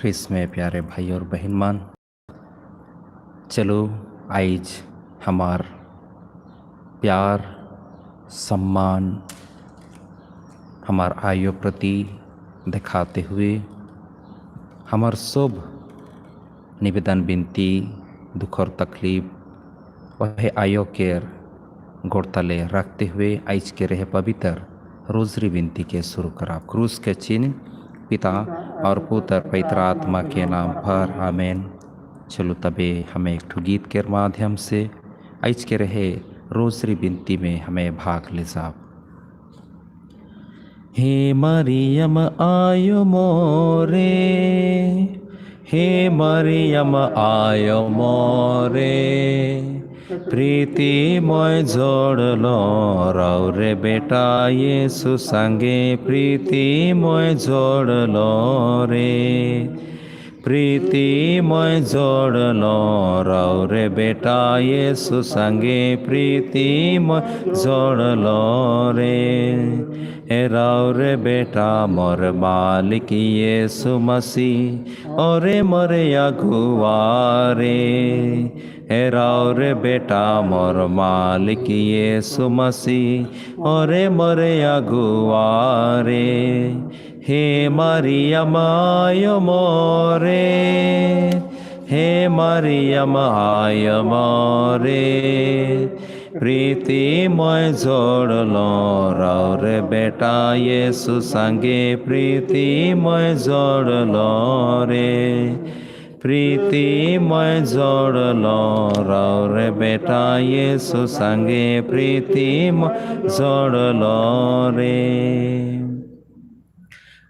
ख्रिस्त में प्यारे भाई और बहन मान, चलो आइज हमार प्यार सम्मान हमार आयो प्रति दिखाते हुए हमार शुभ निवेदन विनती दुख और तकलीफ वह आयो केर गोड़तले रखते हुए आइज के रहे पवित्र रोजरी विनती के शुरू करा। क्रूस के चिन्ह पिता और पुत्र पवित्र आत्मा के नाम पर आमेन। चलो तबे हमें एक ठो गीत के माध्यम से आइज के रहे रोजरी विनती में हमें भाग ले जाओ। हे मरियम आयो मोरे, हे मरियम आयो मोरे, प्रीति मोय जोड़लो रौरे बेटा येसु संगे, प्रीति मोय जोड़लो रे, प्रीति मोय जोड़लो रौरे बेटा येसु संगे, प्रीति मोय जोड़लो रे, हे रौरे बेटा मोर मालिक येसु मसीह ओरे मोरे अगुआरे, हे रौरे बेटा मोर मालिक येसु मसीह ओरे मोरे अगुआरे, हे मरियम आयो मोरे, हे मरियम आयो मोरे, प्रीति मोय जोड़लो रौरे बेटा येसु संगे, प्रीति मोय जोड़लो रे, प्रीति मोय जोड़लो रौरे बेटा येसु संगे, प्रीति मोय जोड़लो रे।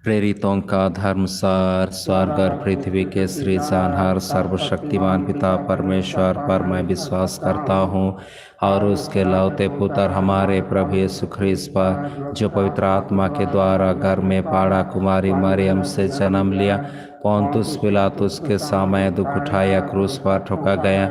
प्रेरितों का धर्मसार, स्वर्ग और पृथ्वी के सृजनहार सर्वशक्तिमान पिता परमेश्वर पर मैं विश्वास करता हूँ और उसके लौते पुत्र हमारे प्रभु यीशु ख्रीस्त पर, जो पवित्र आत्मा के द्वारा घर में पाड़ा कुमारी मरियम से जन्म लिया, पोंतुस पिलातुस के समय दुख उठाया, क्रूस पर ठोका गया,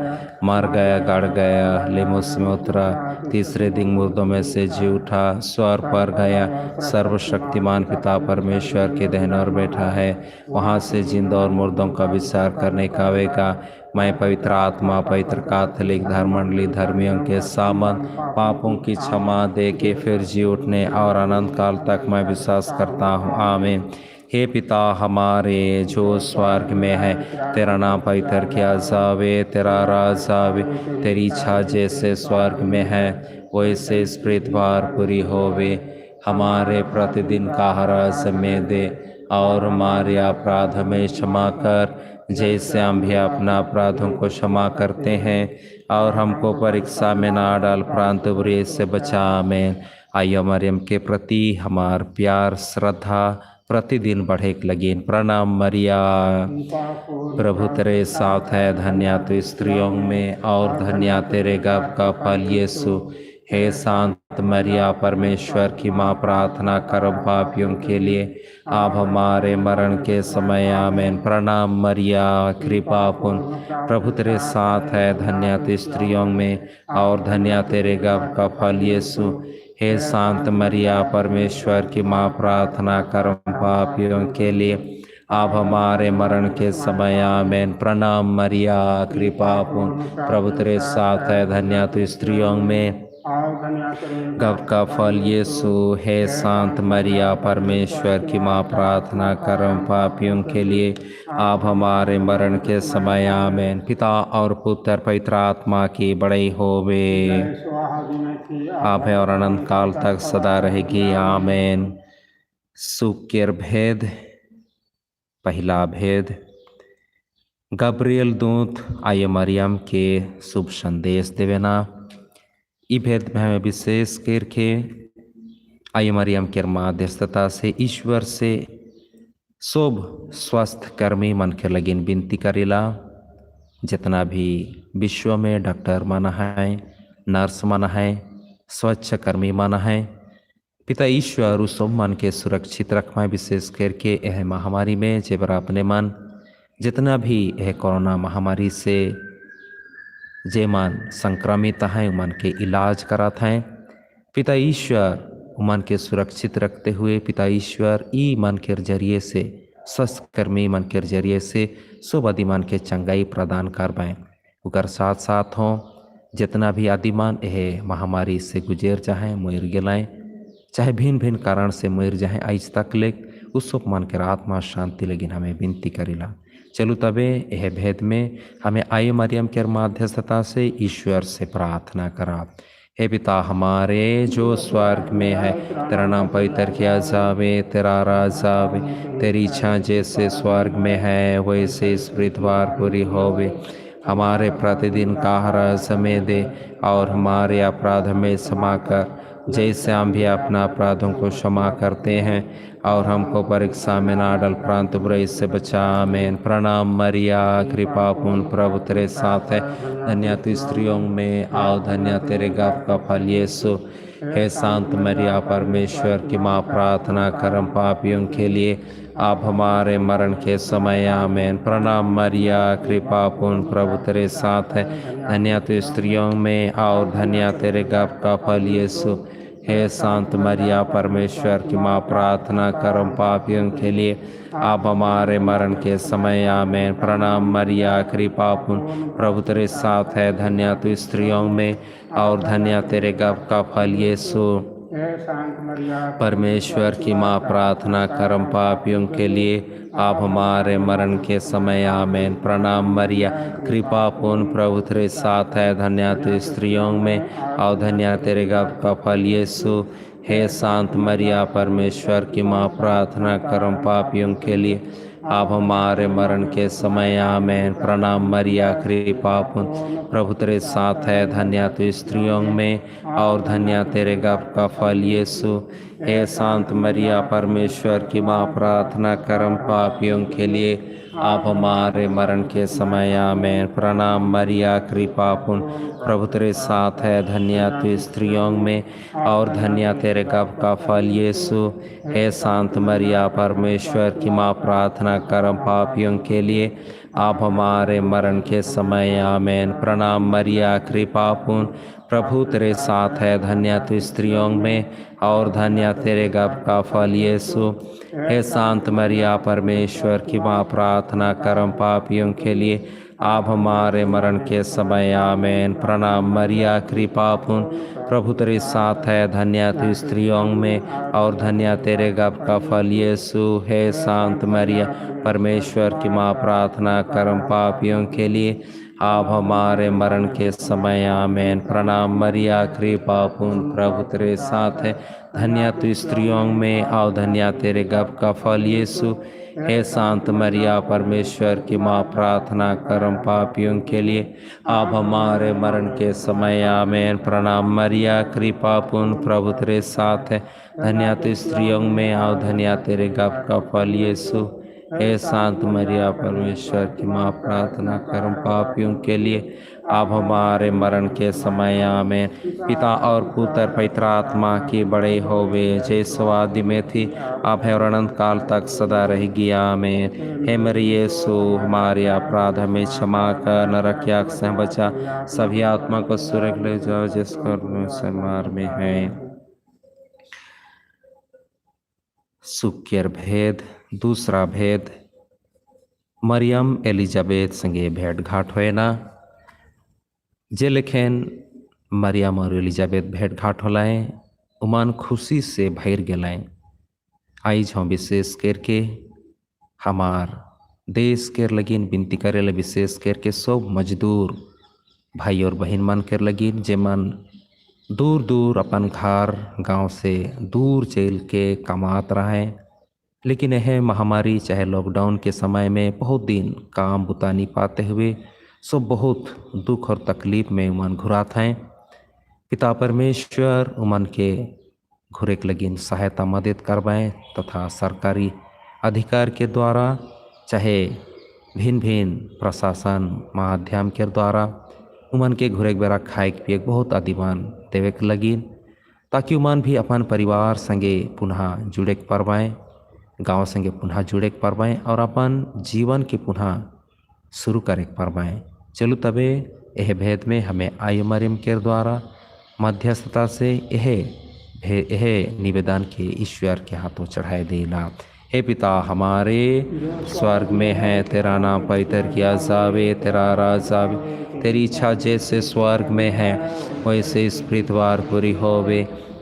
मर गया, गड़ गया, लिमुस में उतरा, तीसरे दिन मुर्दों में से जी उठा, स्वर्ग पर गया, सर्वशक्तिमान पिता परमेश्वर के दाहिने ओर बैठा है, वहाँ से जिंदा और मुर्दों का विचार करने का आवेगा। मैं पवित्र आत्मा, पवित्र कैथोलिक धर्ममंडली, धर्मियों के सामंत, पापों की क्षमा दे के फिर जी उठने और अनंत काल तक मैं विश्वास करता हूँ। आमीन। हे पिता हमारे जो स्वर्ग में है, तेरा नाम पवित्र किया जावे, तेरा राज आवे, तेरी इच्छा जैसे स्वर्ग में है वैसे इस पृथ्वी पर पूरी होवे। हमारे प्रतिदिन का आहार हमें दे और हमारे अपराध हमें क्षमा कर, जैसे हम भी अपना अपराधों को क्षमा करते हैं, और हमको परीक्षा में ना डाल परंतु बुरे से बचा। आमीन। आइयो मरियम के प्रति हमार प्यार श्रद्धा प्रतिदिन बढ़े लगे। प्रणाम मरिया, प्रभु तेरे साथ है, धन्य तू स्त्रियों में और धन्य तेरे गर्भ का फल यीशु। हे शांत मरिया, परमेश्वर की माँ, प्रार्थना करो पापियों के लिए आप हमारे मरण के समय। आमीन। प्रणाम मरिया, कृपा पूर्ण प्रभु तेरे साथ है, धन्य तू स्त्रियों में और धन्य तेरे गर्भ का फल यीशु। हे शांत मरिया, परमेश्वर की माँ, प्रार्थना करो पापियों के लिए आप हमारे मरण के समय। आमीन। प्रणाम मरिया, कृपा पूर्ण प्रभु तेरे साथ है, धन्य तू स्त्रियों में गर्भ का फल यीशु। हे शांत मरिया, परमेश्वर की माँ, प्रार्थना करो पापियों के लिए आप हमारे मरण के समय। आमीन। पिता और पुत्र पवित्र आत्मा की बड़ाई होवे, आप है और अनंत काल तक सदा रहेगी। आमीन। सुख के भेद। पहला भेद, गब्रियल दूत आय मरियम के शुभ संदेश देवेना। ई भेद में हमें विशेष करके आय मरियम के मध्यस्थता से ईश्वर से शुभ स्वस्थ कर्मी मन के लगिन विनती करेला। जितना भी विश्व में डॉक्टर मन है, नर्स मन है, स्वच्छ कर्मी मन है, पिता ईश्वर उस सब मन के सुरक्षित रखवाएं। विशेष करके यह महामारी में जेबरा अपने मन जितना भी यह कोरोना महामारी से जे मन संक्रमित हैं उमन के इलाज करात हैं, पिता ईश्वर उमन के सुरक्षित रखते हुए पिता ईश्वर ई मन के जरिए से स्वस्थकर्मी मन के जरिए से सब आदिमान के चंगाई प्रदान करवाएं। उकर साथ साथ हों जितना भी आदिमान यह महामारी से गुजर चाहें मर गलाएं, चाहे भिन्न भिन्न कारण से मर जाए आज तक ले उस सब मन के आत्मा शांति लगिन हमें विनती करेला। चलो तबे यह भेद में हमें आय मरियम के मध्यस्थता से ईश्वर से प्रार्थना करा। हे पिता हमारे जो स्वर्ग में है, तेरा नाम पवित्र किया जावे, तेरा राज आवे, तेरी इच्छा जैसे स्वर्ग में है वैसे इस पृथ्वी पूरी होवे। हमारे प्रतिदिन का आहार हमें दे और हमारे अपराध में क्षमा कर जैसे हम भी अपना अपराधों को क्षमा करते हैं, और हमको परीक्षा में ना डाल परंतु बुराई से बचा। आमीन। प्रणाम मरिया, कृपा पूर्ण प्रभु तेरे साथ है, धन्य तू स्त्रियों में और धन्य तेरे गर्भ का फल यीशु। हे शांत मरिया परमेश्वर की माँ, प्रार्थना करम पापियों के लिए आप हमारे मरण के समय। आमीन। प्रणाम मरिया, कृपा पूर्ण प्रभु तेरे साथ है, धन्य तू स्त्रियों में और धन्य तेरे गर्भ का फल यीशु। हे शांत मरिया परमेश्वर की माँ, प्रार्थना करम पापियों के लिए आप हमारे मरण के समय। आमीन। प्रणाम मरिया, कृपा पूर्ण प्रभु तेरे साथ है, धन्य तू स्त्रियों में और धन्य तेरे गर्भ का फल यीशु। परमेश्वर की माँ, प्रार्थना करम पापियों के लिए आप हमारे मरण के समय। आमीन। प्रणाम मरिया, कृपा पूर्ण प्रभु तेरे साथ है, धन्य तू स्त्रियों में और धन्य तेरे गर्भ का फल यीशु। हे शांत मरिया परमेश्वर की माँ, प्रार्थना करम पापियों के लिए आप हमारे मरण के समय। आमीन। प्रणाम मरिया, कृपा पूर्ण प्रभु तेरे साथ है, धन्य तू स्त्रियों में और धन्य तेरे गर्भ का फल यीशु। हे शांत मरिया परमेश्वर की माँ, प्रार्थना करम पापियों के लिए आप हमारे मरण के समय। आमीन। प्रणाम मरिया, कृपा पूर्ण प्रभु तेरे साथ है, धन्य तू स्त्रियों में और धन्य तेरे गर्भ का फल यीशु। हे शांत मरिया परमेश्वर की माँ, प्रार्थना करम पापियों के लिए आप हमारे मरण के समय। आमीन। प्रणाम मरिया, कृपा पूर्ण प्रभु तेरे साथ है, धन्य तू स्त्रियों में और धन्य तेरे गर्भ का फल यीशु। हे शांत मरिया परमेश्वर की माँ, प्रार्थना करम पापियों के लिए आप हमारे मरण के समय। आमीन। प्रणाम मरिया, कृपा पूर्ण प्रभु तेरे साथ है, धन्य तू स्त्रियों में और धन्य तेरे गर्भ का फल यीशु। हे शांत मरिया परमेश्वर की माँ, प्रार्थना करम पापियों के लिए आप हमारे मरण के समय। आमीन। प्रणाम मरिया, कृपा पूर्ण प्रभु तेरे साथ है, धन्य तू स्त्रियों में और धन्य तेरे गर्भ का फल यीशु। हे शांत मरिया परमेश्वर की माँ, प्रार्थना करम पापियों के लिए आप हमारे मरण के समय। आमीन। प्रणाम मरिया, कृपा पूर्ण प्रभु तेरे साथ है, धन्य तू स्त्रियों में और धन्य तेरे गर्भ का फल यीशु। हे शांत मरिया परमेश्वर की माँ, प्रार्थना करम पापियों के लिए आप हमारे मरण के समय। आमीन। पिता और पुत्र पवित्र आत्मा की बड़े होवे जैसो आदि में थी, आप है और अनंत काल तक सदा रहेगी। आमीन। हे मेरे यीशु, हमारे अपराध हमें क्षमा कर, नरक की आग से बचा, सभी आत्मा को स्वर्ग ले जाओ जिसको संसार में है। सुक्यर भेद। दूसरा भेद, मरियम एलिजाबेथ संगे भेंट घाट होना। जे लेखेन मरियम और एलिजाबेथ भेंट घाट होलाएं, उमान खुशी से भर गलाएं। आइज हम विशेष करके हमार देश के लगिन विनती करे, विशेष करके सब मजदूर भाई और बहन मन के लगिन जे मन दूर दूर अपन घर गांव से दूर चल के कमात रहे, लेकिन यह महामारी चाहे लॉकडाउन के समय में बहुत दिन काम बुता नहीं पाते हुए सब बहुत दुख और तकलीफ में उमन घुरात हैं। पिता परमेश्वर उमन के घुरे के लगिन सहायता मदद करवाएं तथा सरकारी अधिकार के द्वारा चाहे भिन्न भिन्न प्रशासन माध्यम के द्वारा उमन के घुरे के बेरा खाए पिए बहुत अधिमान देवे के लगिन, ताकि उमन भी अपन परिवार संगे पुनः जुड़े के परवाएं, गाँव संगे पुनः जुड़े के परवाएं और अपन जीवन के पुनः शुरू करे के परवाएं। चलो तबे यह भेद में हमें आय मरियम के द्वारा मध्यस्थता से यह निवेदन के ईश्वर के हाथों चढ़ाए देला। हे पिता हमारे स्वर्ग में है, तेरा नाम पवित्र किया जावे, तेरा राज आवे, तेरी इच्छा जैसे स्वर्ग में है वैसे इस पृथ्वी पूरी होवे।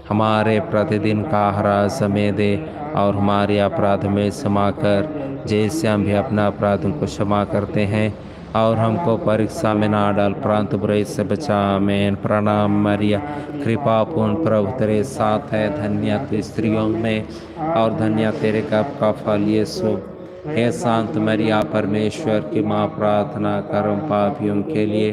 हमारे प्रतिदिन का आहार हमें दे, और हमारे अपराध में क्षमा कर जैसे हम भी अपना अपराध उनको क्षमा करते हैं, और हमको परीक्षा में ना डाल परंतु बुराई से बचा। आमीन। प्रणाम मरिया, कृपा पूर्ण प्रभु तेरे साथ है, धन्य तू स्त्रियों में और धन्य तेरे गर्भ का फल यीशु। हे शांत मरिया, परमेश्वर की माँ, प्रार्थना करम पापियों के लिए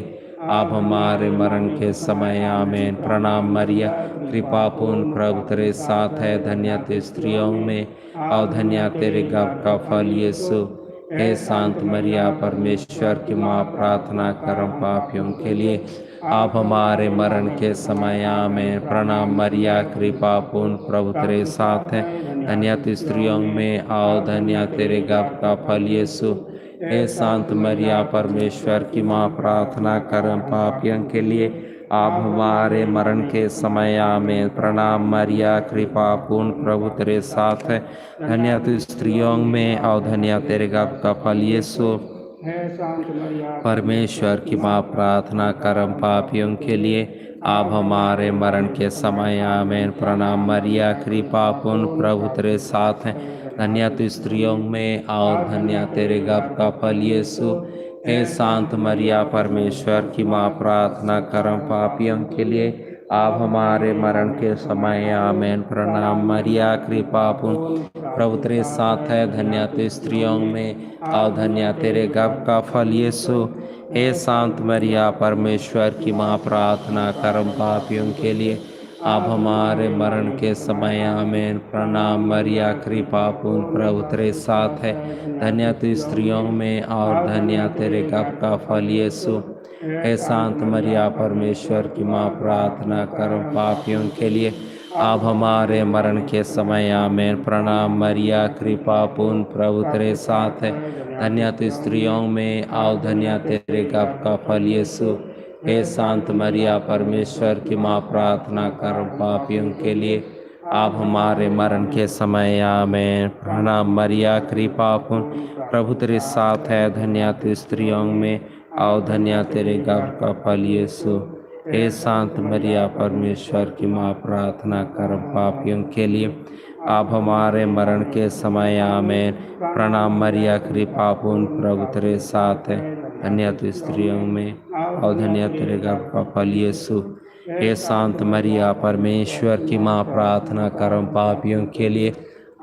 आप हमारे मरण के समय। आमीन। प्रणाम मरिया, कृपा पूर्ण प्रभु तेरे साथ है, धन्य तू स्त्रियों में और धन्य तेरे गर्भ का फल यीशु। हे शांत मरिया, परमेश्वर की माँ, प्रार्थना करम पापियों के लिए आप हमारे मरण के समय। आमीन। प्रणाम मरिया, कृपा पूर्ण प्रभु तेरे साथ है, धन्य तू स्त्रियों में और धन्य तेरे गर्भ का फल यीशु। हे शांत मरिया, परमेश्वर की माँ, प्रार्थना करम पापियों के लिए आप हमारे मरण के समय। आमीन। प्रणाम मरिया, कृपा पूर्ण प्रभु तेरे साथ है, धन्य तू स्त्रियों में और धन्य तेरे गर्भ का फल यीशु। परमेश्वर की माँ, प्रार्थना करम पापियों के लिए आप हमारे मरण के समय। आमीन। प्रणाम मरिया, कृपा पूर्ण प्रभु तेरे साथ है, धन्य तू स्त्रियों में और धन्य तेरे गर्भ का फल यीशु। हे शांत मरिया, परमेश्वर की माँ, प्रार्थना करम पापियों के लिए आप हमारे मरण के समय। आमीन। प्रणाम मरिया, कृपा पूर्ण प्रभु तेरे साथ है, धन्य तू स्त्रियों में और धन्य तेरे गर्भ का फल यीशु। हे शांत मरिया, परमेश्वर की माँ, प्रार्थना करम पापियों के लिए आप हमारे मरण के समय। आमीन। प्रणाम मरिया, कृपा पूर्ण प्रभु तेरे साथ है, धन्य तू स्त्रियों में और धन्य तेरे गर्भ का फल यीशु। हे शांत मरिया, परमेश्वर की माँ, प्रार्थना करम पापियों के लिए आप हमारे मरण के समय। आमीन। प्रणाम मरिया, कृपा पूर्ण प्रभु तेरे साथ है, धन्य तू स्त्रियों में और धन्य तेरे गर्भ का फल यीशु। हे शांत मरिया, परमेश्वर की माँ, प्रार्थना करम पापियों के लिए आप हमारे मरण के समय। आमीन। प्रणाम मरिया, कृपा पूर्ण प्रभु तेरे साथ है, धन्य तू स्त्रियों में और धन्य तेरे गर्भ का फल यीशु। हे शांत मरिया, परमेश्वर की माँ, प्रार्थना करम पापियों के लिए आप हमारे मरण के समय। आमीन। प्रणाम मरिया, कृपा पूर्ण प्रभु तेरे साथ है, धन्य तू स्त्रियों में और धन्य तेरे गर्भ का फल यीशु। हे शांत मरिया, परमेश्वर की माँ, प्रार्थना करम पापियों के लिए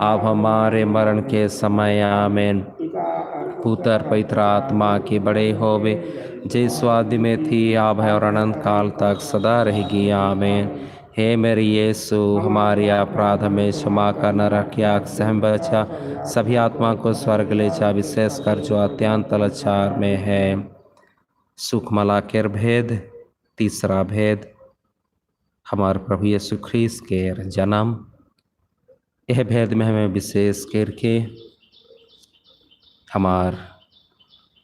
आप हमारे मरण के समय। आमीन। पुत्र पवित्र आत्मा की बड़े होवे, जय स्वादि में थी आप है और अनंत काल तक सदा रहेगी। आमीन। हे मेरे यीशु, हमारे अपराध में क्षमा करना, रख आग से हम बचा, सभी आत्मा को स्वर्ग ले जा, विशेषकर जो अत्यंत लाचार में है। सुखमला के भेद, तीसरा भेद, हमारे प्रभु यीशु ख्रीस्त के जन्म। यह भेद में हमें विशेष करके हमार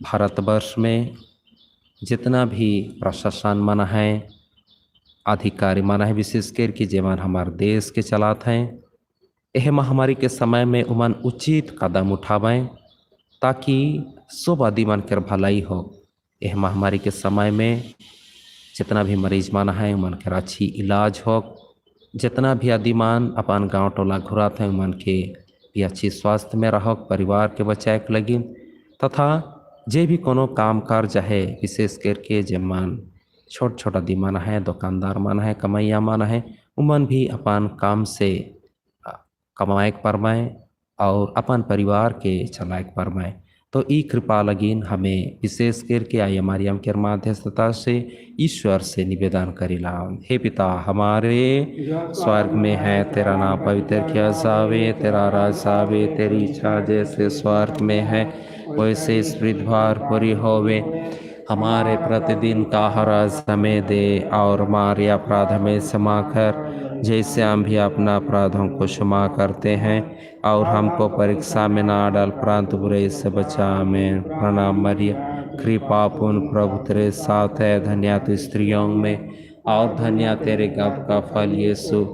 भारतवर्ष में जितना भी प्रशासन मन है, अधिकारी मन है, विशेष करके जेमन हमारे देश के चलात हैं, यह महामारी के समय में उमन उचित कदम उठावें ताकि सब आदि मन कर भलाई हो। यह महामारी के समय में जितना भी मरीज मन है उमन के अच्छी इलाज हो, जितना भी आदि मन अपन गाँव टोला घुरात हैं उमन के भी अच्छी स्वास्थ्य में रहो, परिवार के बचाए के लगी, तथा जे भी कोनो काम कार्य है, विशेष करके जेमन छोट छोटा आदि मन है, दुकानदार मन है, कमैया मन है, उमन भी अपन काम से कमाए के परमाए और अपन परिवार के चलाए के परमाए। तो ई कृपा लगिन हमें विशेष करके आई मरियम के मध्यस्थता से ईश्वर से निवेदन करेला। हे पिता हमारे स्वर्ग में है, तेरा नाम पवित्र किया जावे, तेरा राज आवे, तेरी इच्छा जैसे स्वर्ग में है वैसे इस पृथ्वी पूरी होवे। हमारे प्रतिदिन का आहार हमें दे और हमारे अपराध में क्षमा कर जैसे हम भी अपना अपराधों को क्षमा करते हैं, और हमको परीक्षा में ना डाल परंतु बुराई से बचा। आमीन। प्रणाम मरिया, कृपा पूर्ण प्रभु तेरे साथ है, धन्य तू स्त्रियों में और धन्य तेरे गर्भ का फल यीशु।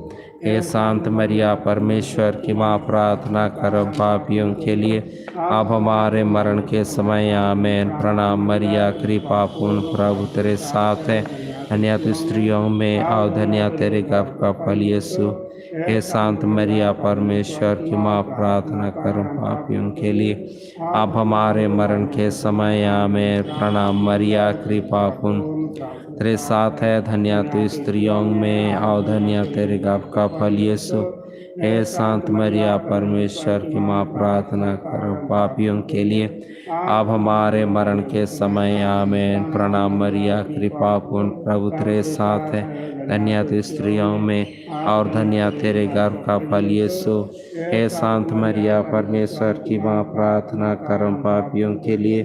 हे शांत मरिया, परमेश्वर की माँ, प्रार्थना कर पापियों के लिए अब हमारे मरण के समय आमेन। प्रणाम मरिया, कृपा पूर्ण, प्रभु तेरे साथ है, धन्य तू स्त्रियों में और धन्य तेरे गर्भ का फल यीशु। हे शांत मरिया, परमेश्वर की माँ, प्रार्थना कर पापियों के लिए अब हमारे मरण के समय आमेन। प्रणाम मरिया, कृपा पूर्ण, तेरे साथ है, धन्य तू स्त्रियों में और धन्य तेरे गर्भ का फल यीशु। हे शांत मरिया, परमेश्वर की माँ, प्रार्थना करो पापियों के लिए अब हमारे मरण के समय आमेन। प्रणाम मरिया, कृपा पूर्ण, प्रभु तेरे साथ है, धन्य तू स्त्रियों में और धन्य तेरे गर्भ का फल यीशु। हे शांत मरिया, परमेश्वर की माँ, प्रार्थना करो पापियों के लिए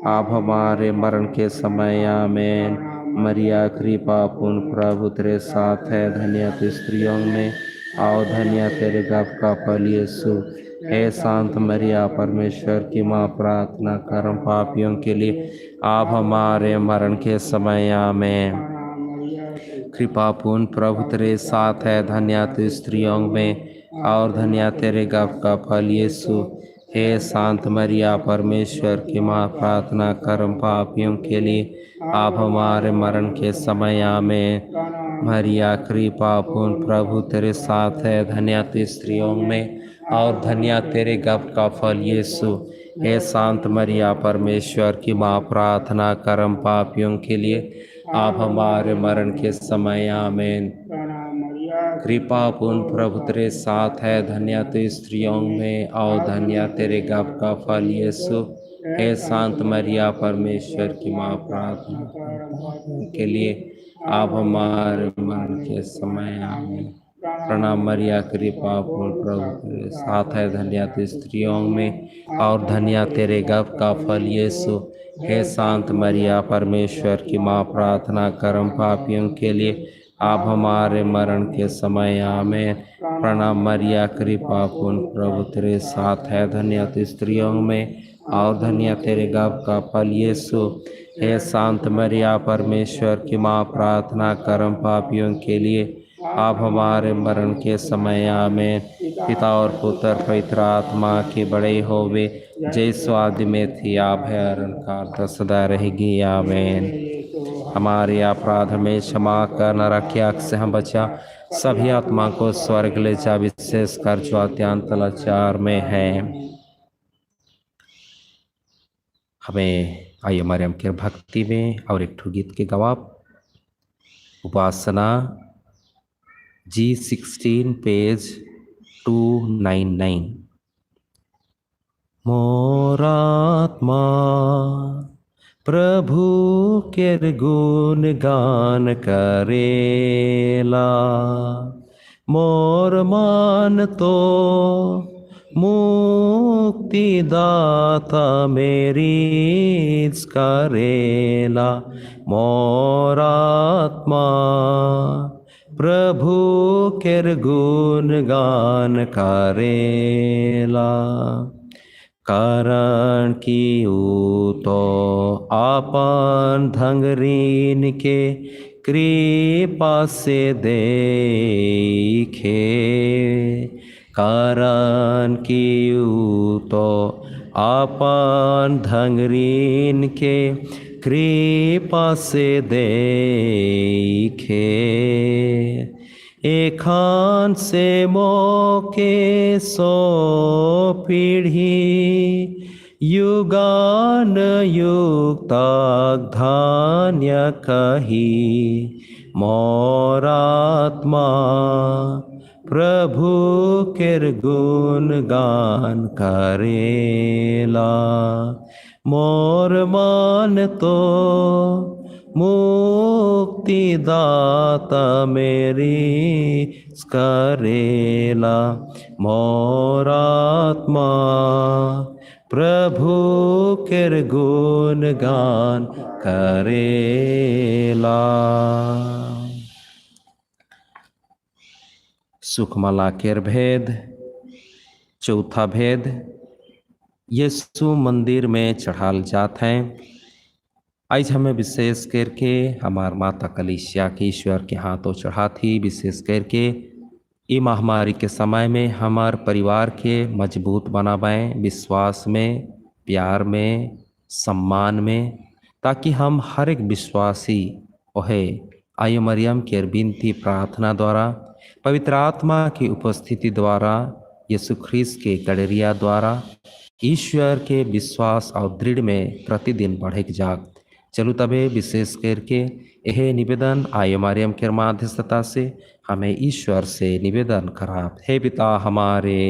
अब हमारे मरण के समय आमेन। मरिया, कृपा पूर्ण, प्रभु तेरे साथ है, धन्य तू स्त्रियों में और धन्य तेरे गर्भ का फल यीशु। हे शांत मरिया, परमेश्वर की माँ, प्रार्थना कर पापियों के लिए आप हमारे मरण के समय आमेन। कृपा पूर्ण, प्रभु तेरे साथ है, धन्य तू स्त्रियों में और धन्य तेरे गर्भ का फल यीशु। हे शांत मरिया, परमेश्वर की माँ, प्रार्थना कर पापियों के लिए आप हमारे मरण के समय आमेन। मरिया, कृपा पूर्ण, प्रभु तेरे साथ है, धन्य तू स्त्रियों में और धन्य तेरे गर्भ का फल यीशु। हे शांत मरिया, परमेश्वर की माँ, प्रार्थना करम पापियों के लिए आप हमारे मरण के समय आमेन। कृपा पूर्ण, प्रभु तेरे साथ है, धन्य तू स्त्रियों में और धन्य तेरे गर्भ का फल यीशु। हे शांत मरिया, परमेश्वर की माँ, प्रार्थना पापियों के लिए आप हमारे मरण के समय आमेन। प्रणाम मरिया, कृपा पूर्ण, प्रभु तेरे साथ है, धन्य तू स्त्रियों में और धन्य तेरे गर्भ का फल यीशु। हे शांत मरिया, परमेश्वर की माँ, प्रार्थना करम पापियों के लिए आप हमारे मरण के समय आमेन। प्रणाम मरिया, कृपा पूर्ण, प्रभु तेरे साथ है, धन्य तू स्त्रियों में और धन्य तेरे गर्भ का फल यीशु। हे शांत मरिया, परमेश्वर की माँ, प्रार्थना करम पापियों के लिए आप हमारे मरण के समय आमेन। पिता और पुत्र पवित्र आत्मा की बड़े होवे, जय स्वादि में थी आप है अरंकार सदा रहेगी आमेन। हमारे अपराध में क्षमा कर, नरक की आग से हम बचा, सभी आत्मा को स्वर्ग ले जा, विशेष कर जो अत्यंत लाचार में है। हमें आइए मरियम के भक्ति में और एक ठो गीत के गवाब उपासना G16 पेज 299। मोरात्मा प्रभु केर गुण गान करेला, मोर मान तो मुक्ति दाता मेरी करेला। मोर आत्मा प्रभु केर गुण गान करेला, कारण कि ऊ तो आपन धंगरीन के कृपा से देखे। कारण कि ऊ तो आपन धंगरीन के कृपा से देखे। एखान से मोके सो पीढ़ी युगान युग तक धान्य कही। मोर आत्मा प्रभु केर गुण गान करेला, मोर मान तो मुक्ति दाता मेरी करेला। मोर आत्मा प्रभु केर गुण गान करेला। सुखमाला केर भेद। चौथा भेद, यीशु मंदिर में चढ़ाल जात हैं आज हमें विशेष करके हमार माता कलीसिया के ईश्वर के हाथों चढ़ा थी। विशेष करके ये महामारी के समय में हमार परिवार के मजबूत बनावें, विश्वास में, प्यार में, सम्मान में, ताकि हम हर एक विश्वासी ओहे आयो मरियम के विनती प्रार्थना द्वारा, पवित्र आत्मा की उपस्थिति द्वारा, यीशु ख्रीस्त के कड़रिया द्वारा ईश्वर के विश्वास और दृढ़ में प्रतिदिन बढ़े जाग। चलू तबे विशेष करके यह निवेदन आय मरियम के माध्यस्थता से हमें ईश्वर से निवेदन करा। हे पिता हमारे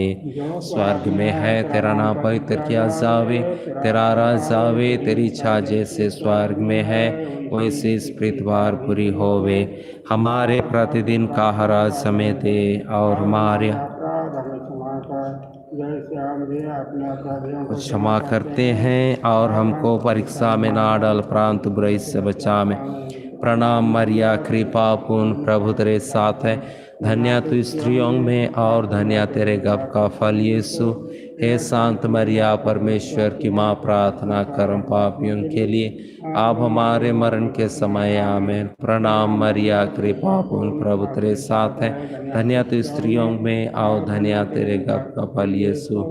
स्वर्ग में है, तेरा नाम पवित्र किया जावे, तेरा राज आवे, तेरी इच्छा जैसे स्वर्ग में है वैसे इस पृथ्वी पूरी होवे। हमारे प्रतिदिन का हर समय दे और हमारे क्षमा करते हैं और हमको परीक्षा में ना डाल, परंतु बुराई से बचा में। प्रणाम मरिया, कृपा पूर्ण प्रभु तेरे साथ है, धन्य तू स्त्रियों में और धन्य तेरे गर्भ का फल यीशु। हे शांत मरिया, परमेश्वर की माँ, प्रार्थना करम पापियों के लिए आप हमारे मरण के समय आमेन। प्रणाम मरिया, कृपा पूर्ण प्रभु तेरे साथ है, धन्य तू स्त्रियों में और धन्य तेरे गर्भ का फल यीशु।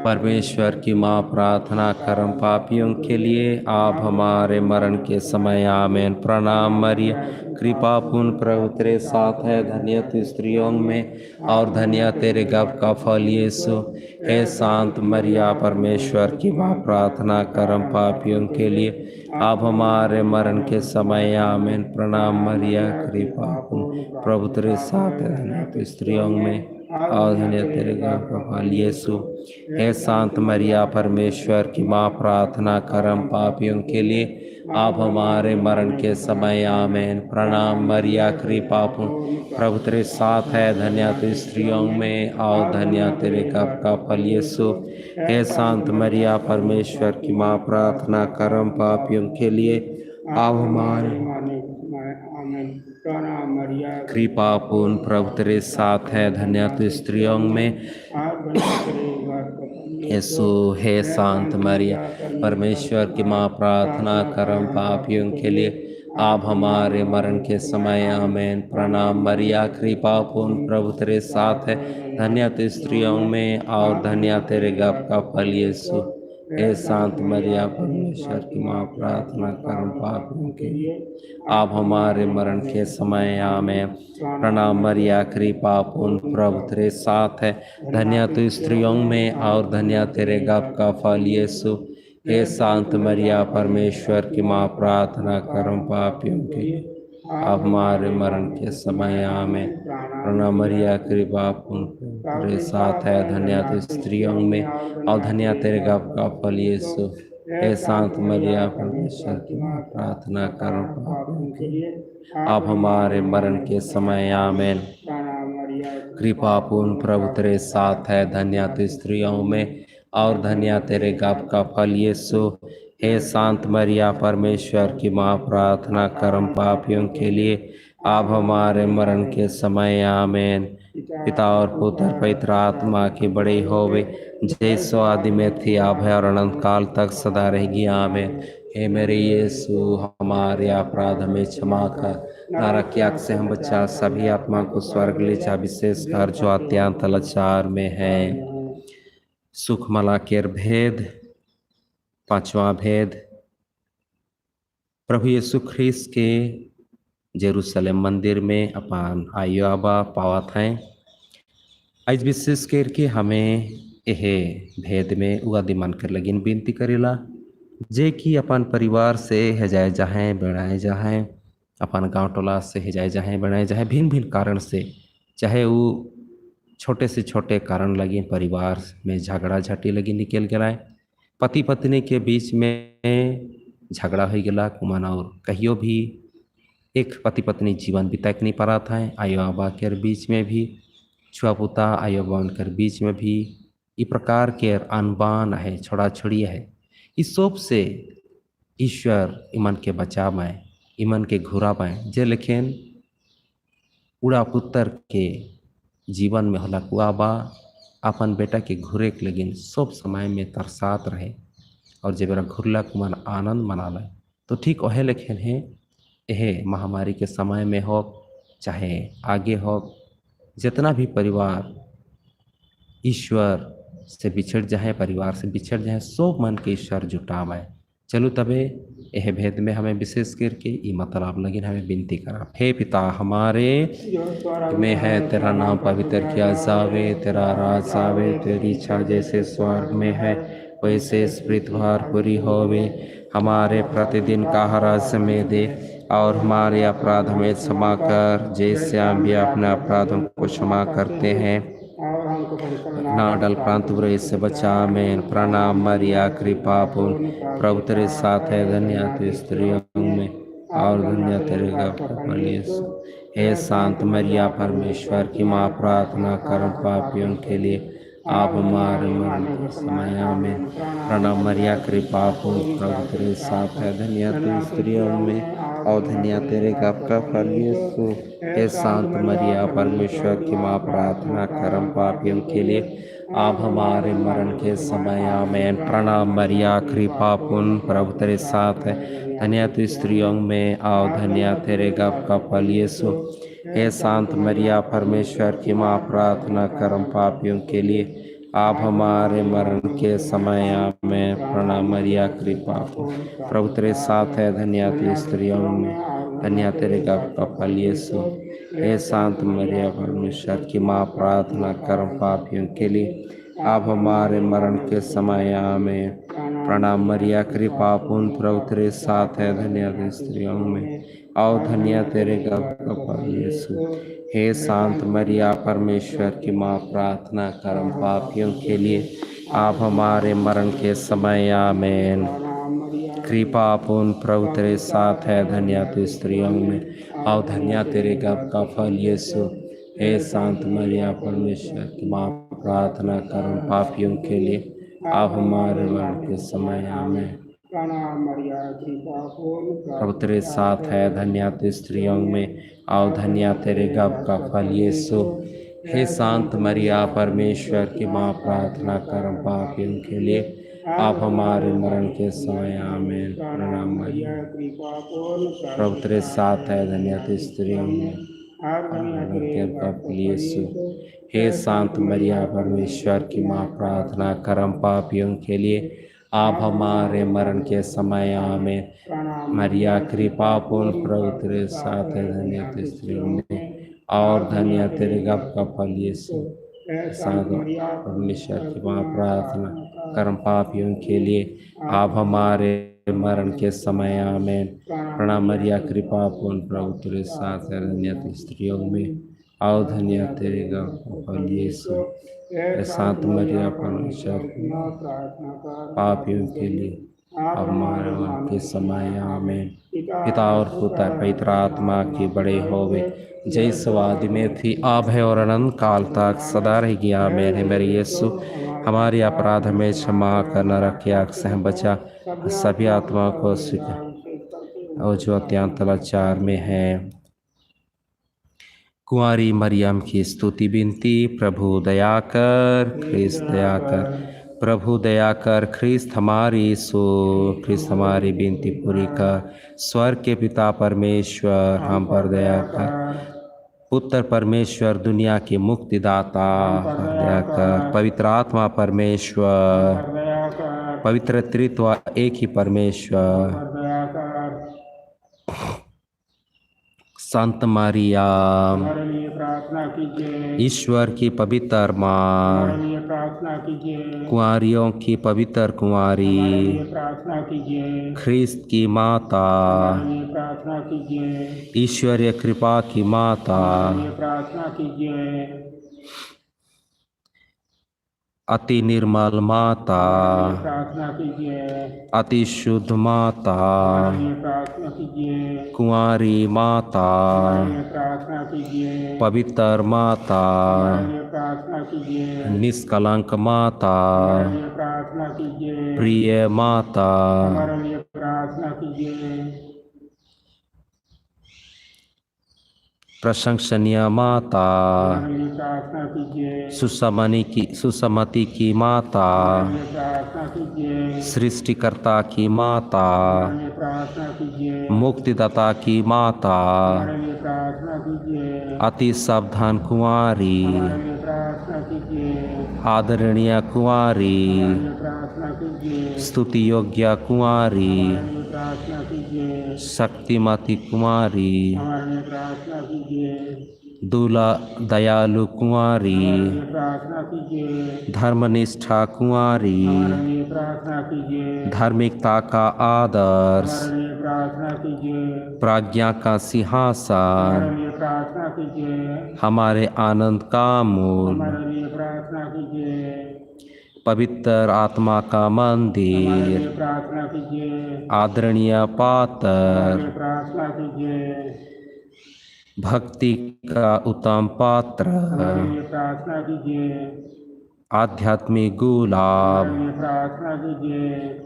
परमेश्वर की माँ, प्रार्थना करम पापियों के लिए आप हमारे मरण के समय आमेन। प्रणाम मरिया, कृपा पूर्ण प्रभु तेरे साथ है, धन्य तू स्त्रियों में और धन्य तेरे गर्भ का फल यीशु। हे शांत मरिया, परमेश्वर की माँ, प्रार्थना करम पापियों के लिए आप हमारे मरण के समय आमेन। प्रणाम मरिया, कृपा पूर्ण प्रभु तेरे साथ है, धन्य तू स्त्रियों में और धन्य तेरे गर्भ का फल यीशु। हे शांत मरिया, परमेश्वर की माँ, प्रार्थना करम पापियों के लिए आप हमारे मरण के समय आमेन। प्रणाम मरिया, कृपा पूर्ण प्रभु तेरे साथ है, धन्य तू स्त्रियों में और धन्य तेरे गर्भ का फल यीशु। हे शांत मरिया, परमेश्वर की माँ, प्रार्थना करम पापियों के लिए आप हमारे कृपा पूर्ण प्रभु तेरे साथ है, धन्य तू स्त्रियों में यीशु। हे शांत मरिया, परमेश्वर की माँ, प्रार्थना करम पापियों के लिए आप हमारे मरण के समय आमेन। प्रणाम मरिया, कृपा पूर्ण प्रभु तेरे साथ है, धन्य तू स्त्रियों में और धन्य तेरे गर्भ का फल यीशु। हे शांत मरिया, परमेश्वर की माँ, प्रार्थना करम पापियों के लिए आप हमारे मरण के समय आमेन। प्रणाम मरिया, कृपा पूर्ण प्रभु तेरे साथ है, धन्य तू स्त्रियों में और धन्य तेरे गर्भ का फल यीशु। हे शांत मरिया, परमेश्वर की माँ, प्रार्थना करम पापियों के लिए आप हमारे मरण के समय आमेन। प्रणाम मरिया, कृपा पूर्ण तेरे साथ है, धन्य तू स्त्रियों में और धन्य तेरे गर्भ का फल यीशु। हे शांत मरिया, परमेश्वर की माँ, प्रार्थना करम पापियों के लिए आप हमारे मरण के समय आमेन। कृपा पूर्ण प्रभु तेरे साथ है, धन्य तू स्त्रियों में और धन्य तेरे गर्भ का फल यीशु। हे शांत मरिया, परमेश्वर की माँ, प्रार्थना करम पापियों के लिए आप हमारे मरण के समय आमेन। पिता और पुत्र पवित्र आत्मा की बड़ी होवे, जैसो आदि में थी, अब है और अनंत काल तक सदा रहेगी आमेन। हे मेरे यीशु, हमारे अपराध में क्षमा कर, नरक की आग से हम बचा, सभी आत्मा को स्वर्ग ले जा, विशेषकर जो अत्यंत लाचार में है। सुखमला केर भेद, पांचवा भेद। प्रभु यीशु ख्रीस्त के जेरूशलेम मंदिर में अपन आयो आबा पावत हैं। आज विशेष करके हमें यह भेद में उगादी मन कर लगिन विनती करेला, जे कि अपन परिवार से हजाए जाए बढ़ाए जाए, अपन गांव टोला से हजाए जाए बढ़ाए जाए, भिन्न भिन्न कारण से, चाहे वो छोटे से छोटे कारण लगे परिवार में झगड़ा झटी लगी निकल गए, पति पत्नी के बीच में झगड़ा हो गला कुमाना, और कहियो भी एक पति पत्नी जीवन बिता नहीं पा रहा था। आयो आबा के बीच में भी, छुआ पुता आयो बन कर बीच में भी ये प्रकार के अनबान है, छोड़ा छोड़ी है। इस सब से ईश्वर इमन के बचा में, इमन के घुरा में, जे लेकिन उड़ा पुत्र के जीवन में हलक हुआ बा अपन बेटा के घुरे के लगिन सब समय में तरसात रहे और जेबरा घुरलक मन आनंद मनाल। तो ठीक वह लेखन है यह महामारी के समय में हो चाहे आगे हो, जितना भी परिवार ईश्वर से बिछड़ जाए, परिवार से बिछड़ जाए, सब मन के ईश्वर जुटावे। चलो तबे यह भेद में हमें विशेष करके ये मतलब लगिन हमें विनती करा। हे पिता हमारे में है, तेरा नाम पवित्र किया जावे, तेरा राज आवे, तेरी इच्छा जैसे स्वर्ग में है वैसे इस पृथ्वी पर पूरी होवे। हमारे प्रतिदिन का आहार में दे, और हमारे अपराध हमें क्षमा कर जैसे हम भी अपने अपराधों को क्षमा करते हैं। ना डल प्रांत बुरे से बचा। में प्रणाम मरिया कृपा पूर्ण, प्रभु तेरे साथ है, धन्य तू स्त्रियों में और धन्य तेरे गर्भ का फल यीशु। हे शांत मरिया परमेश्वर की माँ, प्रार्थना कर पापियों के लिए आप हमारे मरण के समय में। प्रणाम मरिया कृपा पूर्ण, प्रभु तेरे साथ है, धन्य तू स्त्रियों में और धन्य तेरे गर्भ का फल यीशु। हे शांत मरिया परमेश्वर की माँ, प्रार्थना करम पापियों के लिए आप हमारे मरण के समय आमेन। प्रणाम मरिया कृपा पूर्ण, प्रभु तेरे साथ है, धन्य तू स्त्रियों में और धन्य तेरे गर्भ का फल यीशु। हे शांत मरिया परमेश्वर की माँ, प्रार्थना करम पापियों के लिए आप हमारे मरण के समय आमेन। प्रणाम मरिया कृपा पूर्ण, प्रभु तेरे साथ है, धन्य तू स्त्रियों में धन्य तेरे गर्भ का फल यीशु। हे शांत मरिया परमेश्वर की माँ, प्रार्थना करम पापियों के लिए आप हमारे मरण के समय आमेन। प्रणाम मरिया कृपा पूर्ण, प्रभु तेरे साथ है, धन्य तू स्त्रियों में और धन्य तेरे गर्भ का फल यीशु। हे शांत मरिया परमेश्वर की माँ, प्रार्थना करम पापियों के लिए आप हमारे मरण के समय आमेन। कृपा पूर्ण, प्रभु तेरे साथ है, धन्य तू स्त्रियों में और धन्य तेरे गर्भ का फल यीशु। हे शांत मरिया परमेश्वर की माँ, प्रार्थना करम पापियों के लिए आप हमारे मरण के समय आमेन। प्रणाम मरिया कृपा पूर्ण, प्रभु तेरे साथ है, धन्य तू स्त्रियों में और धन्य तेरे गर्भ का फल यीशु। हे शांत मरिया परमेश्वर की माँ, प्रार्थना करम पापियों के लिए आप हमारे मरण के समय आमेन। प्रणाम मरिया कृपा पूर्ण, प्रभु तेरे साथ है, धन्य तू स्त्रियों में और धन्य तेरे गर्भ का गर्भ फल का यीशु। फल। हे शांत मरिया परमेश्वर की माँ, प्रार्थना करम पापियों के लिए आप हमारे मरण के समय आमेन। मरिया कृपा पूर्ण, प्रभु तेरे साथ है, धन्य तू स्त्रियों में और धन्य तेरे गर्भ का फल यीशु। साथ परमेश्वर की माँ, प्रार्थना करम पापियों के लिए आप हमारे मरण के समय आमेन। प्रणाम मरिया कृपा पूर्ण, प्रभु तेरे साथ है, धन्य तू स्त्रियों में और धन्य तेरे गर्भ का फल यीशु। शांत मरिया परमेश्वर की माँ, पापियों के लिए अब हमारे मरण के समय आमेन। पिता और पुत्र पवित्र आत्मा की बड़े होवे, जय स्वाद में थी आप है और अनंत काल तक सदा रहेगी आमेन। है मेरे यीशु, हमारी अपराध में क्षमा कर, नरक की आग से हम बचा, सभी आत्मा को स्वीकार और जो अत्यंत लाचार में है। कुंवारी मरियम की स्तुति विनती। प्रभु दया कर, ख्रिस्त दया कर, प्रभु दया कर, ख्रिस्त हमारी सो, ख्रिस्त हमारी विनती पूरी कर। स्वर्ग के पिता परमेश्वर हम पर दया कर। पुत्र परमेश्वर दुनिया के मुक्तिदाता पर दया कर। पवित्र आत्मा परमेश्वर, पवित्र त्रित्व एक ही परमेश्वर, संत मरिया हमारे लिए प्रार्थना कीजिए। ईश्वर की पवित्र माँ, हमारे लिए प्रार्थना कीजिए। कुंवारियों की पवित्र कुंवारी, हमारे लिए प्रार्थना कीजिए। ख्रिस्त की माता, हमारे लिए प्रार्थना कीजिए। ईश्वरीय कृपा की माता, हमारे लिए प्रार्थना कीजिए। अति निर्मल माता, हमारे लिए प्रार्थना कीजिए। अति शुद्ध माता, हमारे लिए प्रार्थना कीजिए। कुंवारी माता, हमारे लिए प्रार्थना कीजिए। पवित्र माता, हमारे लिए प्रार्थना कीजिए। निष्कलंक माता, हमारे लिए प्रार्थना कीजिए। प्रिय माता, हमारे लिए प्रार्थना कीजिए। प्रशंसनीय माता, हमारे लिए प्रार्थना कीजिए। सुसमति की माता, हमारे लिए प्रार्थना कीजिए। सृष्टिकर्ता की माता, हमारे लिए प्रार्थना कीजिए। मुक्तिदाता की माता, हमारे लिए प्रार्थना कीजिए। अति सावधान कुंवारी, हमारे लिए प्रार्थना कीजिए। आदरणीय कुंवारी, हमारे लिए प्रार्थना कीजिए। स्तुति योग्य कुंवारी, हमारे लिए प्रार्थना कीजिए। शक्तिमती कुंवारी, हमारे लिए प्रार्थना कीजिए। दूला दयालु कुंवारी, हमारे लिए प्रार्थना कीजिए। धर्मनिष्ठा कुंवारी, हमारे लिए प्रार्थना कीजिए। धार्मिकता का आदर्श, हमारे लिए प्रार्थना कीजिए। प्राज्ञा का सिंहासन, हमारे लिए प्रार्थना कीजिए। हमारे आनंद का मूल, हमारे लिए प्रार्थना कीजिए। पवित्र आत्मा का हमारे मंदिर, लिए प्रार्थना कीजिए। आदरणीय हमारे पात्र, लिए प्रार्थना कीजिए। भक्ति का उत्तम पात्र, हमारे लिए प्रार्थना कीजिए। आध्यात्मिक गुलाब, हमारे लिए प्रार्थना कीजिए।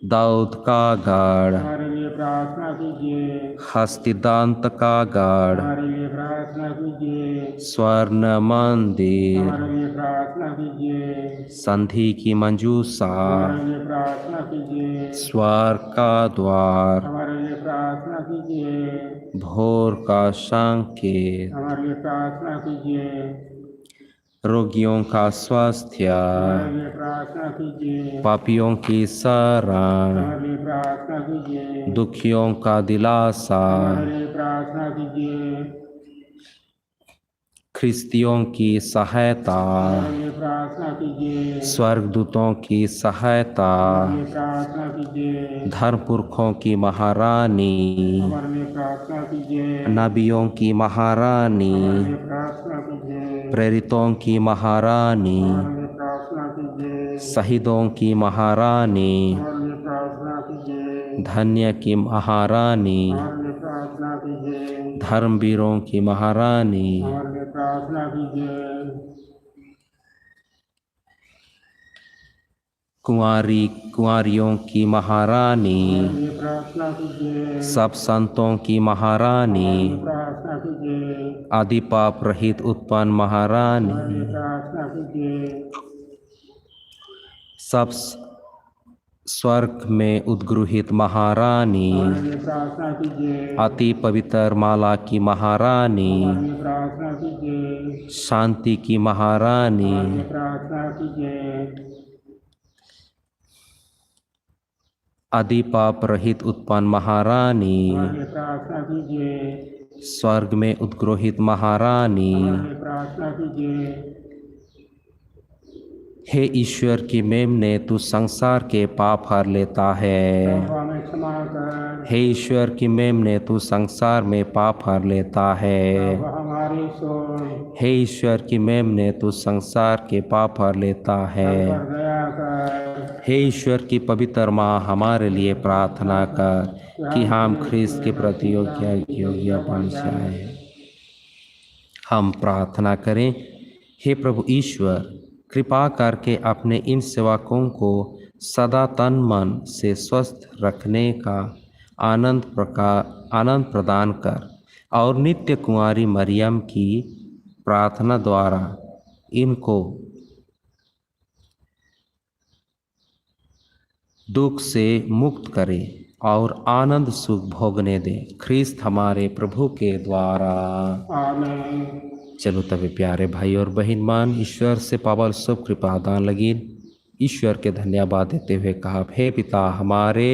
दाऊद का गढ़, हमारे लिए प्रार्थना कीजिए। हस्तिदांत का गढ़, हमारे लिए प्रार्थना कीजिए। स्वर्ण मंदिर, हमारे लिए प्रार्थना कीजिए। संधि की मंजूषा, हमारे लिए प्रार्थना कीजिए। स्वर्ग का द्वार, हमारे लिए प्रार्थना कीजिए। भोर का संकेत, हमारे लिए प्रार्थना कीजिए। रोगियों का स्वास्थ्य, हमारे लिए प्रार्थना कीजिए। पापियों की शरण, हमारे लिए प्रार्थना कीजिए। दुखियों का दिलासा, हमारे लिए प्रार्थना कीजिए। ख्रिस्तियों की सहायता, हमारे लिए प्रार्थना कीजिए। स्वर्गदूतों की सहायता, हमारे लिए प्रार्थना कीजिए। धर्मपुरखों की महारानी, हमारे लिए प्रार्थना कीजिए। नबियों की महारानी, हमारे लिए प्रार्थना कीजिए। प्रेरितों की महारानी, हमारे लिए प्रार्थना कीजिए। शहीदों की महारानी, हमारे लिए प्रार्थना कीजिए। धन्य की महारानी, हमारे लिए प्रार्थना कीजिए। धर्मवीरों की महारानी, हमारे लिए प्रार्थना कीजिए। कुंवारियों की महारानी, हमारे लिए प्रार्थना कीजिए। सब संतों की महारानी, हमारे लिए प्रार्थना कीजिए। आदि पाप रहित उत्पन्न हमारे महारानी, लिए प्रार्थना कीजिए। सब स्वर्ग में उद्गृहित महारानी, हमारे लिए प्रार्थना कीजिए। अति पवित्र माला की महारानी, हमारे लिए प्रार्थना कीजिए। शांति की महारानी, हमारे लिए प्रार्थना कीजिए। आदि पाप रहित उत्पन्न महारानी, हमारे लिए प्रार्थना कीजिए। स्वर्ग में उद्गृहित महारानी, हमारे लिए प्रार्थना कीजिए। हे ईश्वर की मेमने, तू संसार के पाप हर लेता है। प्रभु हमें क्षमा कर। हे ईश्वर की मेमने, तू संसार में पाप हर लेता है। प्रभु हमारी सुन। हे ईश्वर की मेमने, तू संसार के पाप हर लेता है। हम पर दया कर। हे ईश्वर की पवित्र माँ, हमारे लिए प्रार्थना कर कि हम ख्रिस्त के प्रति योग्य बन जाएं। हम प्रार्थना करें। हे प्रभु ईश्वर, कृपा करके अपने इन सेवकों को सदा तन मन से स्वस्थ रखने का आनंद प्रदान कर और नित्य कुंवारी मरियम की प्रार्थना द्वारा इनको दुख से मुक्त करे और आनंद सुख भोगने दे, ख्रिस्त हमारे प्रभु के द्वारा। आमीन। चलो तभी प्यारे भाई और बहन मान, ईश्वर से पावल सब कृपा दान लगीन ईश्वर के धन्यवाद देते हुए कहा, हे पिता हमारे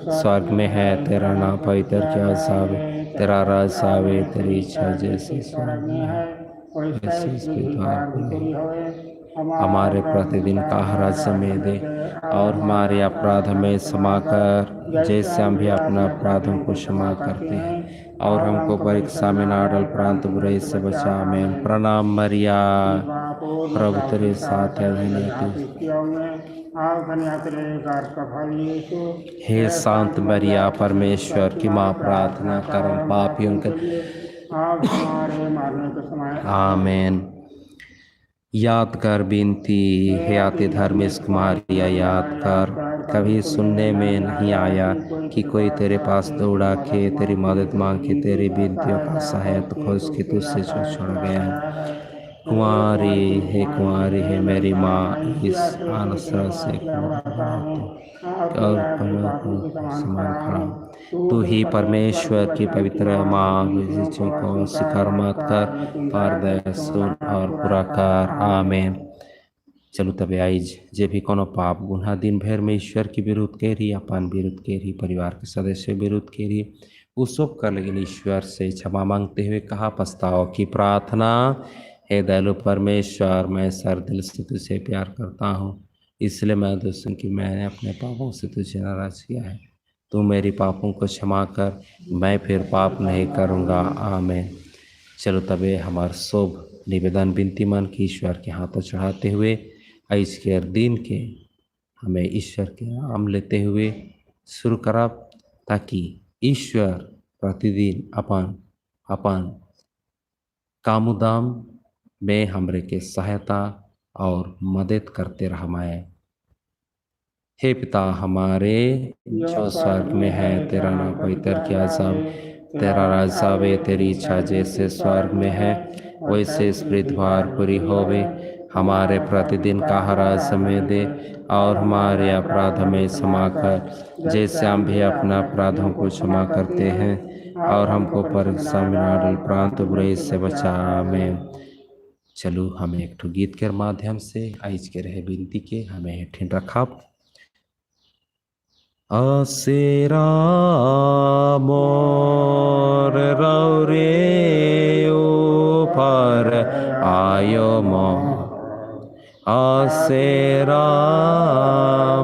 स्वर्ग में है, तेरा नाम पवित्र किया जावे, तेरा राज आवे, तेरी इच्छा जैसे स्वर्ग में है वैसे इसके द्वार पर। हमारे प्रतिदिन का आहार समय दे और हमारे अपराध में क्षमा कर, जैसे हम भी अपना अपराधों को क्षमा करते हैं, और हमको परीक्षा में ना डाल परंतु बुराई से बचा। आमीन। प्रणाम मरिया, प्रभु तेरे साथ है, हे शांत मरिया, परमेश्वर की माँ, प्रार्थना कर पापियों के आमीन। याद कर बिनती, हे आते धर्मेश कुमारिया याद कर, कभी सुनने में नहीं आया कि कोई तेरे पास दौड़ा के तेरी मदद मांग के तेरी विनतियों का सहायता खोज के तुझसे छोड़ गया है। कुंवारी है मेरी माँ, इस आश्रय से और समान खड़ा हूँ। तू ही परमेश्वर की पवित्र माँ को स्वीकार मत कर, पर दया सुन और पूरा कर। आमीन। चलो तबे आइज जे भी कोनो पाप गुनाह दिन भर में ईश्वर के विरुद्ध केरी, अपन विरुद्ध केरी, परिवार के सदस्य विरुद्ध केरी, वो सब कर लेकिन ईश्वर से क्षमा मांगते हुए कहा पछताओ की प्रार्थना। हे दयालु परमेश्वर, मैं सर दिल से तुझसे प्यार करता हूँ, इसलिए मैं दोस्तों कि मैंने अपने पापों से तुझे नाराज किया है। तू मेरी पापों को क्षमा कर, मैं फिर पाप नहीं करूँगा। आमीन। चलो तबे हमार शुभ निवेदन विनती मन की ईश्वर के हाथों चढ़ाते हुए आज के दिन के हमें ईश्वर के नाम लेते हुए शुरू करब, ताकि ईश्वर प्रतिदिन अपन कामुदाम में हमरे के सहायता और मदद करते रहमाए। हे पिता हमारे जो स्वर्ग में है, तेरा नाम पवित्र किया जाए, तेरा राज आवे, तेरी इच्छा जैसे स्वर्ग में है वैसे इस पृथ्वी पूरी होवे। हमारे प्रतिदिन का आहार हमें दे, और हमारे अपराध में क्षमा कर, जैसे हम भी अपना अपराधों को क्षमा करते हैं, और हमको परीक्षा में न डाल, परंतु बुराई से बचा। आमीन। चलो हमें एक ठो गीत के माध्यम से आज के रहे विनती के हमें ठिन रखा। आसेरा मोर रौरे ऊपर आयो मो, आसेरा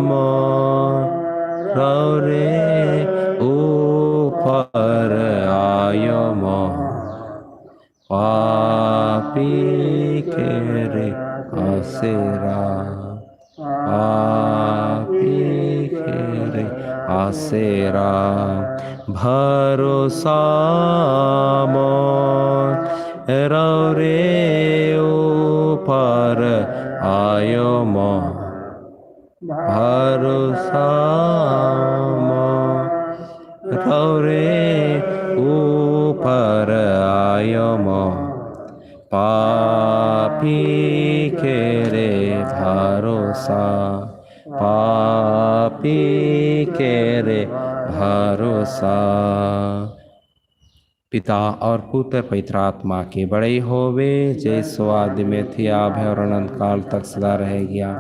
मोर रौरे ऊपर आयो मो, पापी के रे आसेरा, पापी के रे आसेरा, भरोसा मोर रौरे ऊपर आयो मो, भरोसा मोर रौरे ऊपर आयो मो, पापी के रे भरोसा, पापी के रे भरोसा। पिता और पुत्र पवित्र आत्मा के बड़े होवे, जैसो आदि में थी अब है और अनंत काल तक सदा रह गया।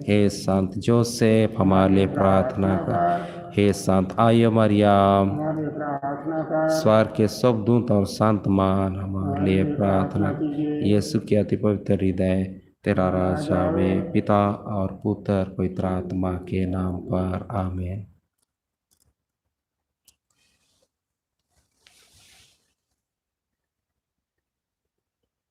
हे संत जोसेफ हमारे लिए प्रार्थना कर। हे संत आयो मरियम, स्वर्ग के सब दूत और संत मान हमारे लिए प्रार्थना। यीशु के अति पवित्र हृदय तेरा राज आवे, पिता और पुत्र पवित्र आत्मा के नाम पर। आमीन।